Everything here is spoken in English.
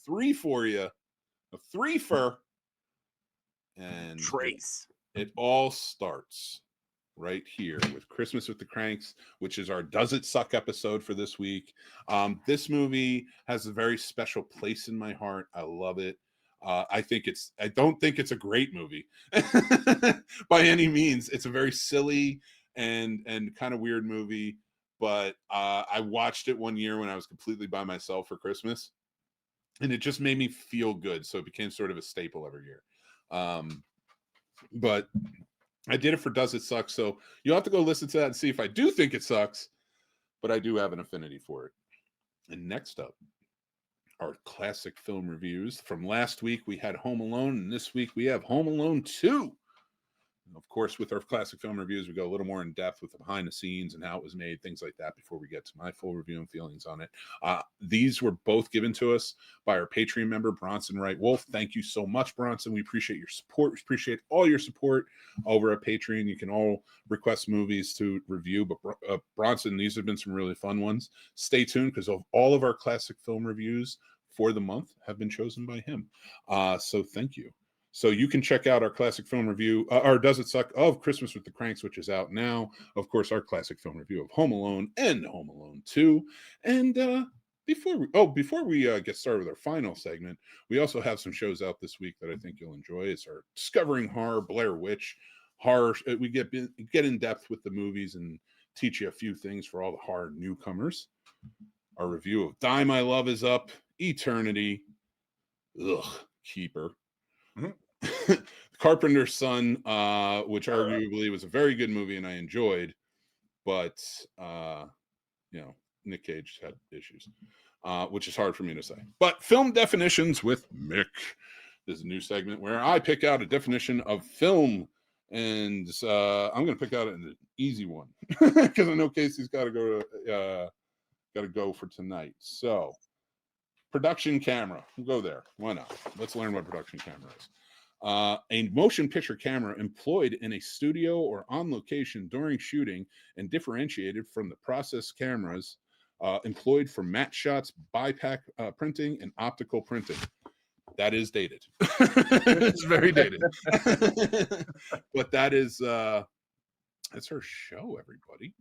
three for you, a three-fer. And Trace. it all starts right here with Christmas with the Cranks, which is our Does It Suck episode for this week. This movie has a very special place in my heart. I love it. I don't think it's a great movie by any means. It's a very silly and kind of weird movie, but I watched it one year when I was completely by myself for Christmas, and it just made me feel good. So it became sort of a staple every year. But I did it for Does It Suck? So you'll have to go listen to that and see if I do think it sucks, but I do have an affinity for it. And next up, our classic film reviews. From last week, we had Home Alone, and this week we have Home Alone 2. And of course, with our classic film reviews, we go a little more in depth with the behind the scenes and how it was made, things like that, before we get to my full review and feelings on it. These were both given to us by our Patreon member, Bronson Wright Wolf. Thank you so much, Bronson. We appreciate your support. We appreciate all your support over at Patreon. You can all request movies to review, but Bronson, these have been some really fun ones. Stay tuned, because all of our classic film reviews for the month have been chosen by him. So thank you. So you can check out our classic film review, or Does It Suck, of Christmas with the Cranks, which is out now. Of course, our classic film review of Home Alone and Home Alone 2. And before we get started with our final segment, we also have some shows out this week that I think you'll enjoy. It's our Discovering Horror, Blair Witch horror. We get in depth with the movies and teach you a few things for all the horror newcomers. Our review of Die My Love is up. Eternity, keeper. Mm-hmm. Carpenter's Son, which arguably was a very good movie and I enjoyed, but Nick Cage had issues, which is hard for me to say. But Film Definitions with Mick. This is a new segment where I pick out a definition of film, and I'm going to pick out an easy one because I know Casey's got to go for tonight. So, production camera. We'll go there. Why not? Let's learn what production camera is. A motion picture camera employed in a studio or on location during shooting and differentiated from the process cameras employed for matte shots, bipack printing, and optical printing. That is dated. It's very dated. But that's her show, everybody.